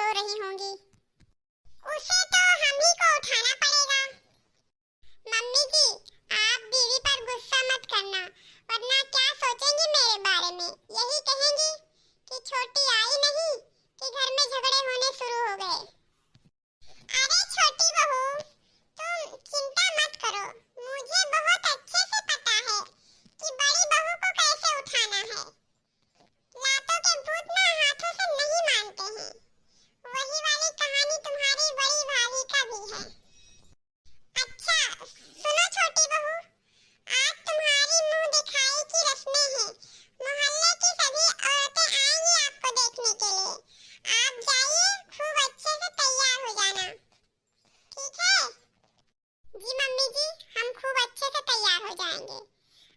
रो रही होंगी। उसे तो हम ही को उठाना पड़ेगा। मम्मी जी, आप बीवी पर गुस्सा मत करना, वरना क्या सोचेंगी मेरे बारे में। यही कहेंगी कि छोटी आई नहीं कि घर में झगड़े होने शुरू हो गए। अरे छोटी बहू, तुम चिंता मत करो। मुझे बहुत अच्छे से पता है कि बड़ी बहू को कैसे उठाना है। लातों के भूत ना हाथों से नहीं मानते हैं। वही वाली कहानी तुम्हारी बड़ी भाभी का भी है। अच्छा सुनो छोटी बहू, आज तुम्हारी मुंह दिखाई की रस्में हैं। मोहल्ले की सभी औरतें आएंगी आपको देखने के लिए। आप जाइए, खूब अच्छे से तैयार हो जाना, ठीक है? जी मम्मी जी, हम खूब अच्छे से तैयार हो जाएंगे।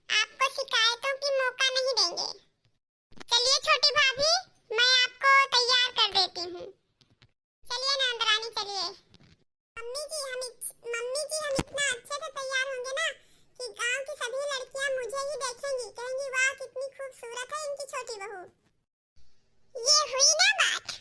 आपको शिकायतों की मौका नहीं देंगे। चलिए छोटी भाभी, मैं आपको तैयार कर देती हूँ। चलिए ना अंदर आनी, चलिए। मम्मी जी हम इतना अच्छे से तैयार होंगे ना कि गांव की सभी लड़कियां मुझे ही देखेंगी, कहेंगी वाह कितनी खूबसूरत है इनकी छोटी बहू। ये हुई ना बात।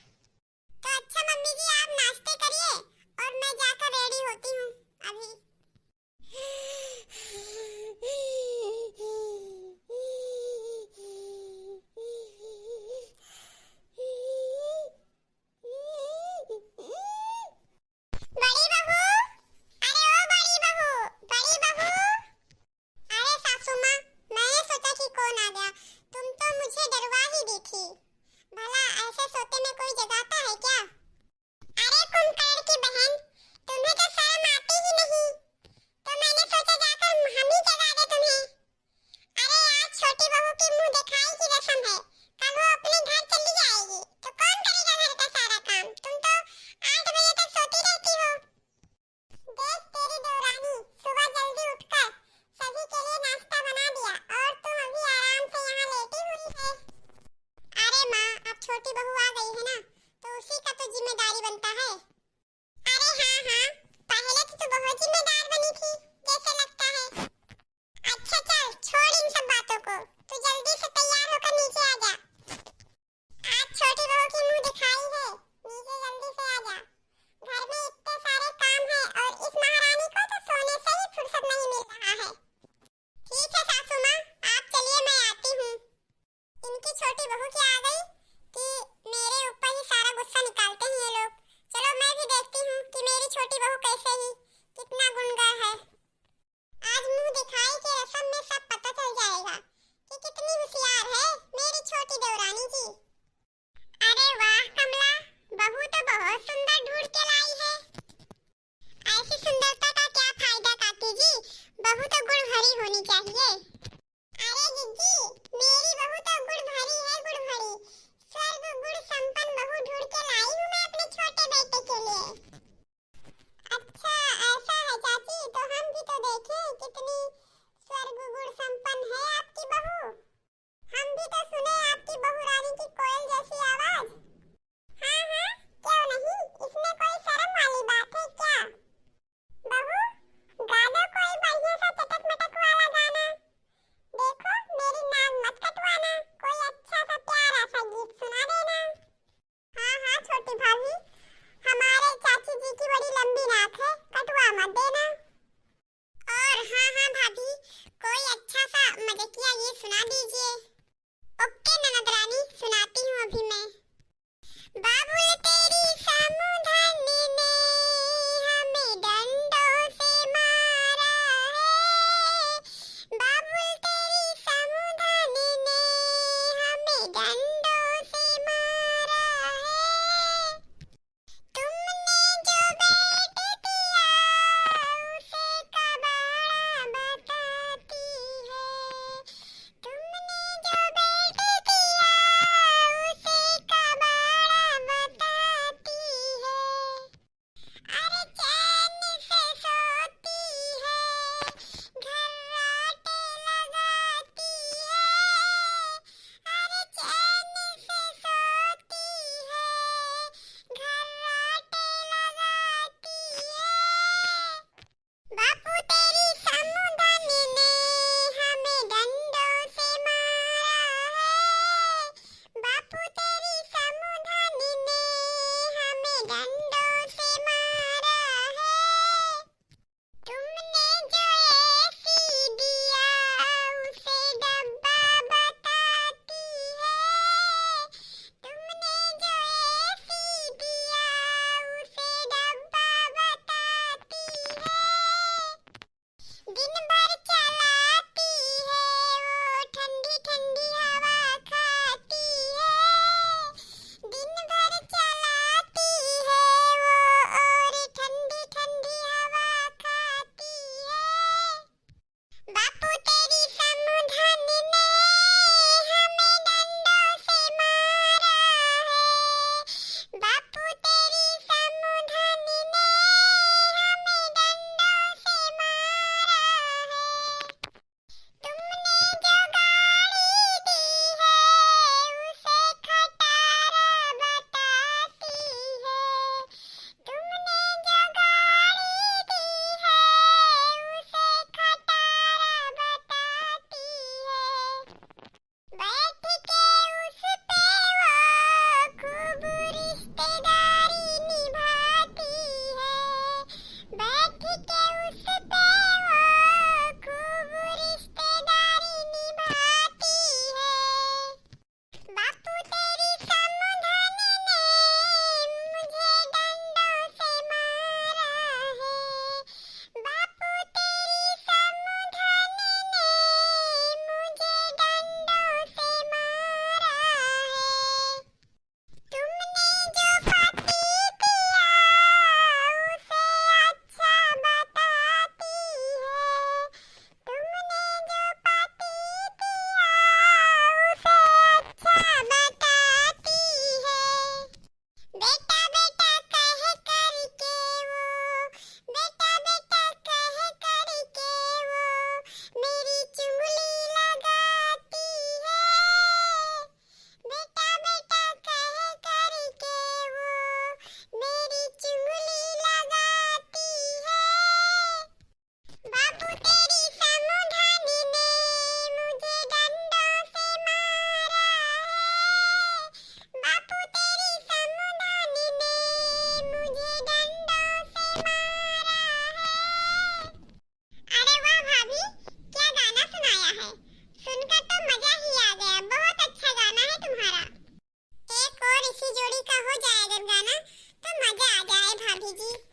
जी।